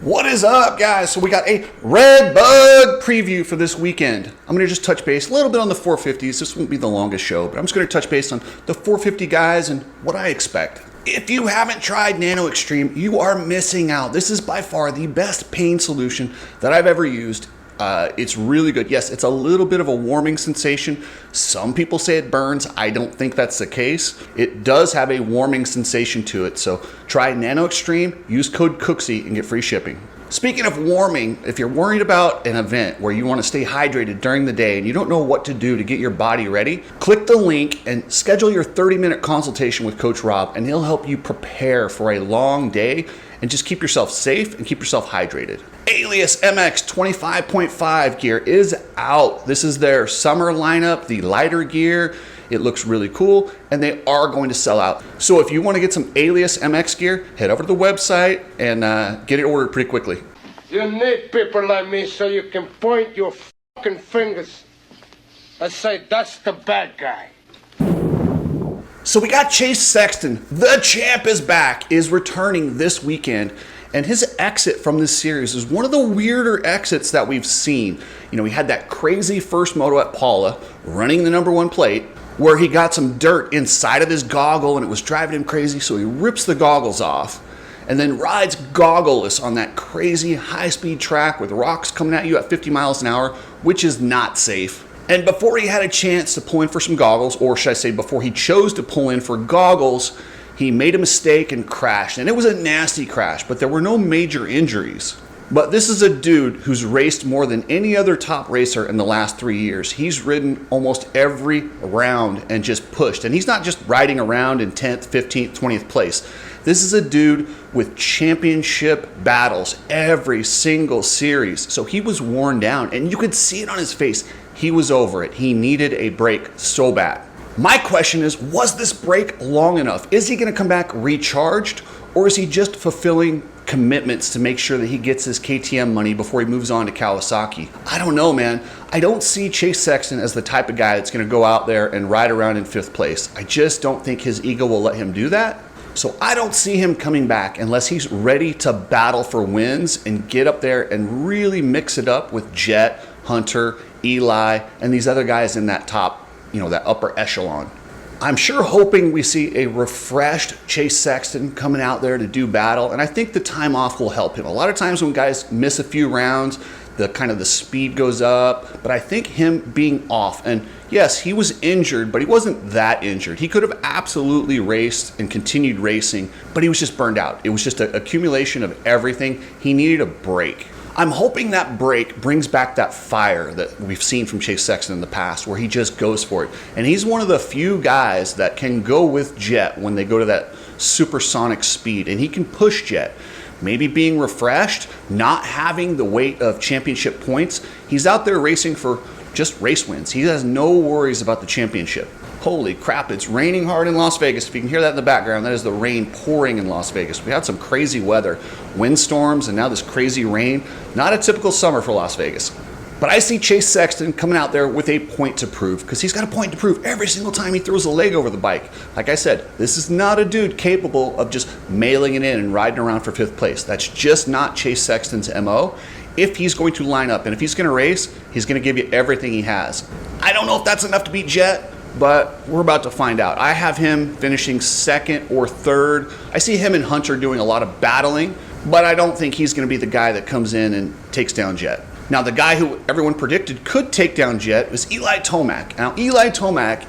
What is up, guys? So we got a Red Bug preview for this weekend. I'm going to just touch base a little bit on the 450s. This won't be the longest show, but I'm just going to touch base on the 450 guys and what I expect. If you haven't tried Nano-Xtreme, you are missing out. This is by far the best pain solution that I've ever used. It's really good. Yes, it's a little bit of a warming sensation. Some people say it burns. I don't think that's the case. It does have a warming sensation to it. So try Nano-Xtreme, use code Cooksy and get free shipping. Speaking of warming, if you're worried about an event where you want to stay hydrated during the day and you don't know what to do to get your body ready, click the link and schedule your 30-minute consultation with Coach Rob, and he'll help you prepare for a long day and just keep yourself safe and keep yourself hydrated. Alias MX 25.5 gear is out. This is their summer lineup, the lighter gear. It looks really cool, and they are going to sell out. So if you want to get some Alias MX gear, head over to the website and get it ordered pretty quickly. You need people like me so you can point your fucking fingers and say, that's the bad guy. So we got Chase Sexton. The champ is back, is returning this weekend. And his exit from this series is one of the weirder exits that we've seen. You know, he had that crazy first moto at Paula, running the #1 plate, where he got some dirt inside of his goggle and it was driving him crazy, so he rips the goggles off and then rides goggleless on that crazy high-speed track with rocks coming at you at 50 miles an hour, which is not safe. And before he had a chance to pull in for some goggles, or should I say before he chose to pull in for goggles, he made a mistake and crashed. And it was a nasty crash, but there were no major injuries. But this is a dude who's raced more than any other top racer in the last 3 years. He's ridden almost every round and just pushed. And he's not just riding around in 10th, 15th, 20th place. This is a dude with championship battles every single series. So he was worn down, and you could see it on his face. He was over it. He needed a break so bad. My question is, was this break long enough? Is he going to come back recharged, or is he just fulfilling commitments to make sure that he gets his KTM money before he moves on to Kawasaki? I don't know, man. I don't see Chase Sexton as the type of guy that's going to go out there and ride around in 5th place. I just don't think his ego will let him do that. So I don't see him coming back unless he's ready to battle for wins and get up there and really mix it up with Jett, Hunter, Eli, and these other guys in that top, that upper echelon. I'm sure hoping we see a refreshed Chase Sexton coming out there to do battle, and I think the time off will help him. A lot of times when guys miss a few rounds, the speed goes up, but I think him being off, and yes, he was injured, but he wasn't that injured. He could have absolutely raced and continued racing, but he was just burned out. It was just an accumulation of everything. He needed a break. I'm hoping that break brings back that fire that we've seen from Chase Sexton in the past, where he just goes for it. And he's one of the few guys that can go with Jett when they go to that supersonic speed, and he can push Jett. Maybe being refreshed, not having the weight of championship points, he's out there racing for just race wins. He has no worries about the championship. Holy crap, it's raining hard in Las Vegas. If you can hear that in the background, that is the rain pouring in Las Vegas. We had some crazy weather, windstorms, and now this crazy rain. Not a typical summer for Las Vegas. But I see Chase Sexton coming out there with a point to prove, because he's got a point to prove every single time he throws a leg over the bike. Like I said, this is not a dude capable of just mailing it in and riding around for 5th place. That's just not Chase Sexton's MO. If he's going to line up and if he's going to race, he's going to give you everything he has. I don't know if that's enough to beat Jett, but we're about to find out. I have him finishing 2nd or 3rd. I see him and Hunter doing a lot of battling, but I don't think he's going to be the guy that comes in and takes down Jett. Now, the guy who everyone predicted could take down Jett was Eli Tomac. Now, Eli Tomac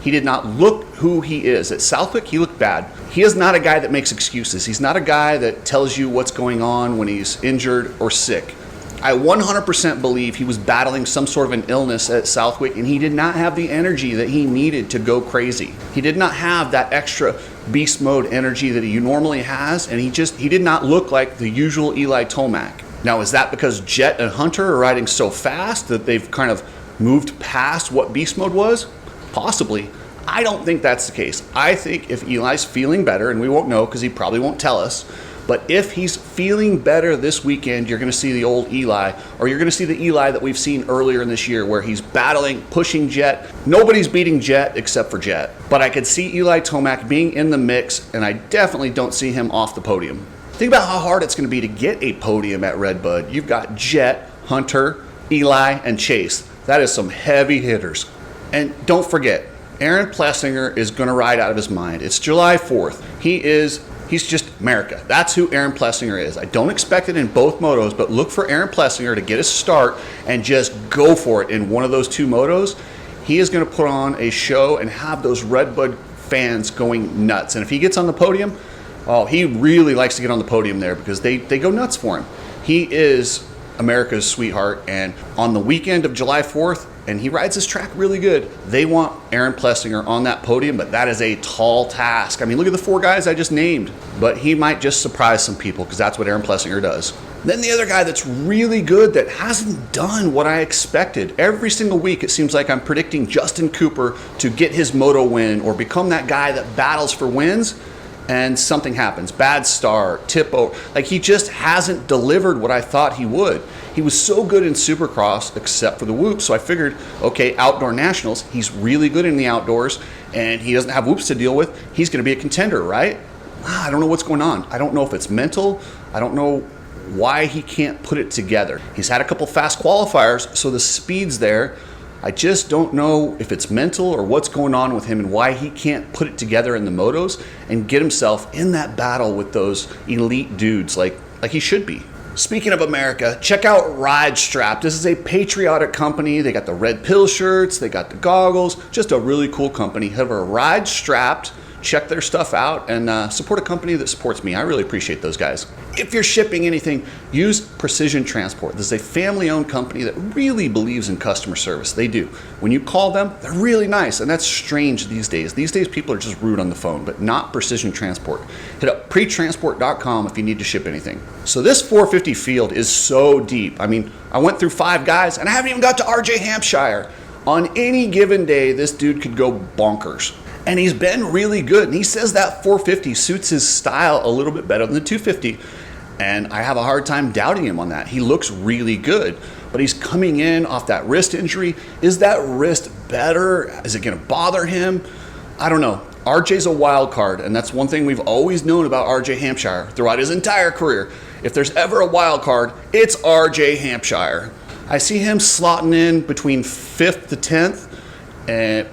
he did not look who he is. At Southwick, he looked bad. He is not a guy that makes excuses. He's not a guy that tells you what's going on when he's injured or sick. I 100% believe he was battling some sort of an illness at Southwick, and he did not have the energy that he needed to go crazy. He did not have that extra beast mode energy that he normally has, and he did not look like the usual Eli Tomac. Now, is that because Jett and Hunter are riding so fast that they've kind of moved past what beast mode was? Possibly. I don't think that's the case. I think if Eli's feeling better, and we won't know because he probably won't tell us, but if he's feeling better this weekend, you're going to see the old Eli, or you're going to see the Eli that we've seen earlier in this year where he's battling, pushing Jett. Nobody's beating Jett except for Jett. But I could see Eli Tomac being in the mix, and I definitely don't see him off the podium. Think about how hard it's going to be to get a podium at Redbud. You've got Jett, Hunter, Eli, and Chase. That is some heavy hitters. And don't forget, Aaron Plessinger is going to ride out of his mind. It's July 4th. He's just America. That's who Aaron Plessinger is. I don't expect it in both motos, but look for Aaron Plessinger to get a start and just go for it in one of those two motos. He is going to put on a show and have those Redbud fans going nuts. And if he gets on the podium, oh, he really likes to get on the podium there because they go nuts for him. He is America's sweetheart, and on the weekend of July 4th, and he rides this track really good, they want Aaron Plessinger on that podium, but that is a tall task. I mean, look at the 4 guys I just named, but he might just surprise some people because that's what Aaron Plessinger does. Then the other guy that's really good that hasn't done what I expected. Every single week it seems like I'm predicting Justin Cooper to get his moto win or become that guy that battles for wins, and something happens. Bad start, tip over. Like, he just hasn't delivered what I thought he would. He was so good in Supercross except for the whoops, so I figured, okay, outdoor nationals, he's really good in the outdoors, and he doesn't have whoops to deal with. He's going to be a contender, right? I don't know what's going on. I don't know if it's mental. I don't know why he can't put it together. He's had a couple fast qualifiers, so the speed's there. I just don't know if it's mental or what's going on with him and why he can't put it together in the motos and get himself in that battle with those elite dudes like he should be. Speaking of America, check out Ride Strap. This is a patriotic company. They got the red pill shirts, they got the goggles, just a really cool company. Have a Ride Strapped. Check their stuff out and support a company that supports me. I really appreciate those guys. If you're shipping anything, use Precision Transport. This is a family-owned company that really believes in customer service. They do. When you call them, they're really nice, and that's strange these days. These days, people are just rude on the phone, but not Precision Transport. Hit up pretransport.com if you need to ship anything. So this 450 field is so deep. I mean, I went through 5 guys, and I haven't even got to RJ Hampshire. On any given day, this dude could go bonkers. And he's been really good. And he says that 450 suits his style a little bit better than the 250. And I have a hard time doubting him on that. He looks really good, but he's coming in off that wrist injury. Is that wrist better? Is it going to bother him? I don't know. RJ's a wild card, and that's one thing we've always known about RJ Hampshire throughout his entire career. If there's ever a wild card, it's RJ Hampshire. I see him slotting in between 5th to 10th,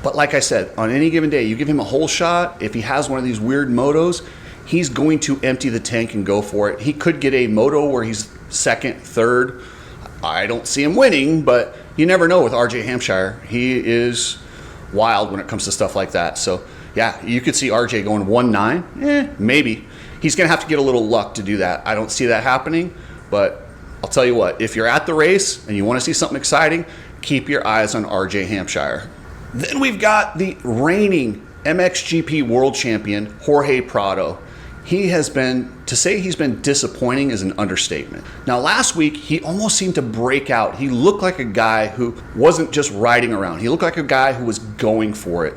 but like I said, on any given day, you give him a whole shot. If he has one of these weird motos, he's going to empty the tank and go for it. He could get a moto where he's 2nd, 3rd. I don't see him winning, but you never know with RJ Hampshire. He is wild when it comes to stuff like that. So, yeah, you could see RJ going 1-9. Maybe. He's going to have to get a little luck to do that. I don't see that happening, but I'll tell you what. If you're at the race and you want to see something exciting, keep your eyes on RJ Hampshire. Then we've got the reigning MXGP World Champion, Jorge Prado. To say he's been disappointing is an understatement. Now, last week, he almost seemed to break out. He looked like a guy who wasn't just riding around. He looked like a guy who was going for it.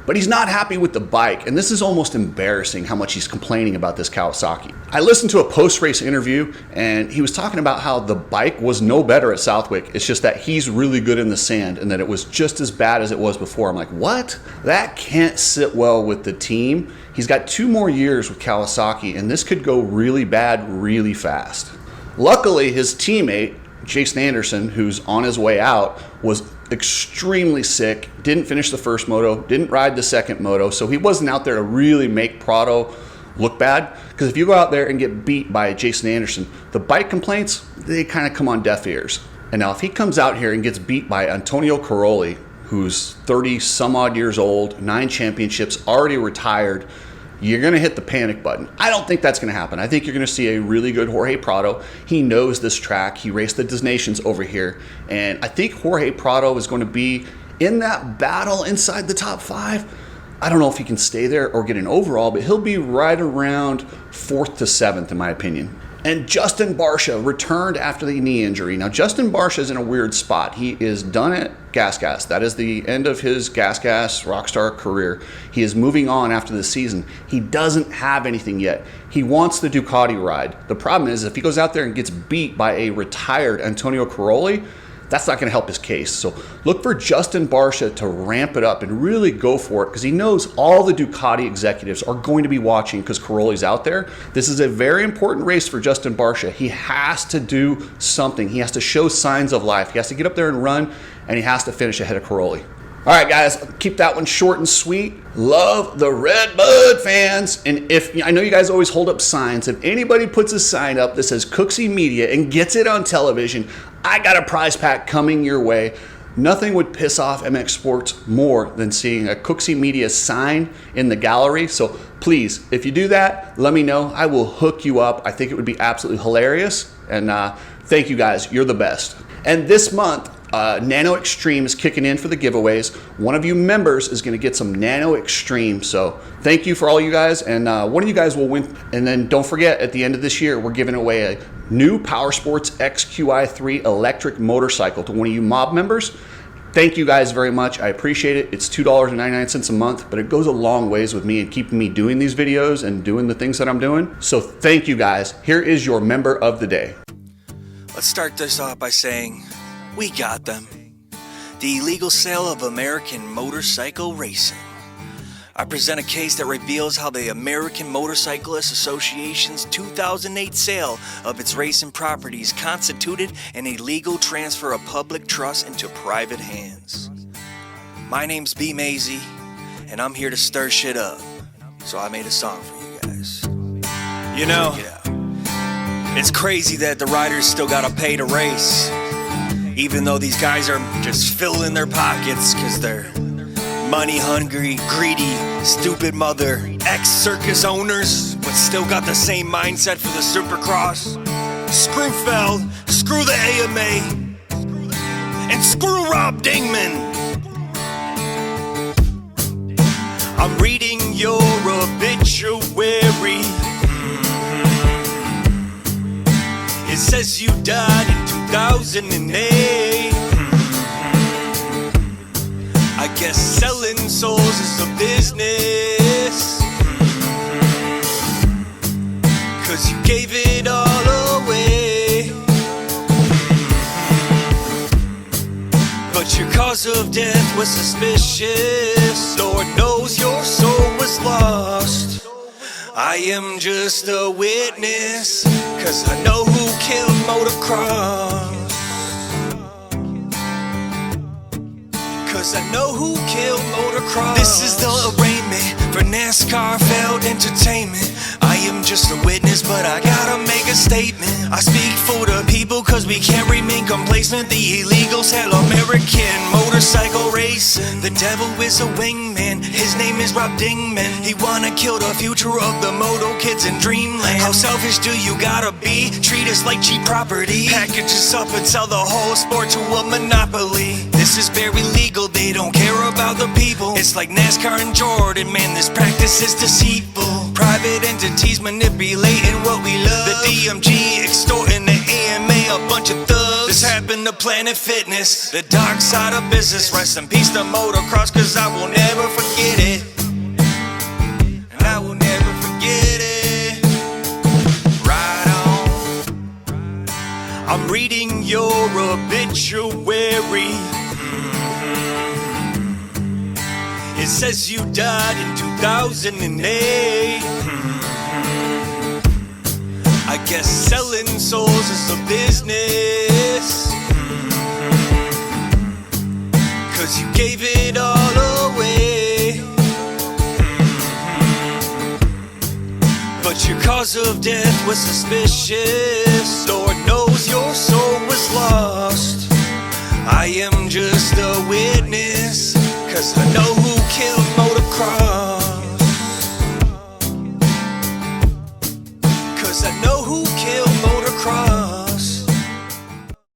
But he's not happy with the bike, and this is almost embarrassing how much he's complaining about this Kawasaki. I listened to a post-race interview, and he was talking about how the bike was no better at Southwick. It's just that he's really good in the sand, and that it was just as bad as it was before. I'm like, what? That can't sit well with the team. He's got 2 more years with Kawasaki, and this could go really bad really fast. Luckily, his teammate, Jason Anderson, who's on his way out, was extremely sick, didn't finish the first moto, didn't ride the second moto, so he wasn't out there to really make Prado look bad. Because if you go out there and get beat by Jason Anderson, the bike complaints, they kind of come on deaf ears. And now if he comes out here and gets beat by Antonio Caroli, who's 30 some odd years old, 9 championships, already retired, you're going to hit the panic button. I don't think that's going to happen. I think you're going to see a really good Jorge Prado. He knows this track. He raced the Des Nations over here. And I think Jorge Prado is going to be in that battle inside the top 5. I don't know if he can stay there or get an overall, but he'll be right around 4th to 7th in my opinion. And Justin Barcia returned after the knee injury. Now, Justin Barcia is in a weird spot. He is done at Gas Gas. That is the end of his Gas Gas Rockstar career. He is moving on after the season. He doesn't have anything yet. He wants the Ducati ride. The problem is if he goes out there and gets beat by a retired Antonio Caroli, that's not going to help his case. So look for Justin Barcia to ramp it up and really go for it, because he knows all the Ducati executives are going to be watching because Caroli's out there. This is a very important race for Justin Barcia. He has to do something. He has to show signs of life. He has to get up there and run, and he has to finish ahead of Caroli. All right, guys, keep that one short and sweet. Love the Redbud fans. And if I know you guys always hold up signs, if anybody puts a sign up that says Cooksey Media and gets it on television, I got a prize pack coming your way. Nothing would piss off MX Sports more than seeing a Cooksey Media sign in the gallery. So please, if you do that, let me know. I will hook you up. I think it would be absolutely hilarious. And thank you guys. You're the best. And this month, Nano Xtreme is kicking in for the giveaways. One of you members is going to get some Nano Xtreme. So thank you for all you guys. And one of you guys will win. And then don't forget, at the end of this year, we're giving away a new Power Sports XQi3 electric motorcycle to one of you mob members. Thank you guys very much. I appreciate it. It's $2.99 a month, but it goes a long ways with me and keeping me doing these videos and doing the things that I'm doing. So thank you guys. Here is your member of the day. Let's start this off by saying, we got them. The illegal sale of American motorcycle racing. I present a case that reveals how the American Motorcyclist Association's 2008 sale of its racing properties constituted an illegal transfer of public trust into private hands. My name's B Mazy, and I'm here to stir shit up. So I made a song for you guys. You know, it's crazy that the riders still gotta pay to race. Even though these guys are just filling their pockets because they're money hungry, greedy, stupid mother, ex-circus owners, but still got the same mindset for the Supercross. Screw Feld, screw the AMA, and screw Rob Dingman. I'm reading your obituary. It says you died in 2008. I guess selling souls is a business, 'cause you gave it all away. But your cause of death was suspicious. Lord knows your soul was lost. I am just a witness, 'cause I know who killed motocross. 'Cause I know who killed motocross. This is the arraignment for NASCAR failed entertainment. I am just a witness, but I gotta make a statement. I speak for the people, 'cause we can't remain complacent. The illegal sale American motorcycle racing. The devil is a wingman, his name is Rob Dingman. He wanna kill the future of the moto kids in dreamland. How selfish do you gotta be? Treat us like cheap property. Package us up and sell the whole sport to a monopoly. This is very legal, they don't care about the people. It's like NASCAR and Jordan, man, this practice is deceitful. Private entities manipulating what we love. The DMG extorting the AMA, a bunch of thugs. This happened to Planet Fitness, the dark side of business. Rest in peace to motocross, 'cause I will never forget it. And I will never forget it. Right on. I'm reading your obituary. It says you died in 2008. I guess selling souls is a business, 'cause you gave it all away. But your cause of death was suspicious. Lord knows your soul was lost. I am just a witness, 'cause I know who killed motocross. 'Cause I know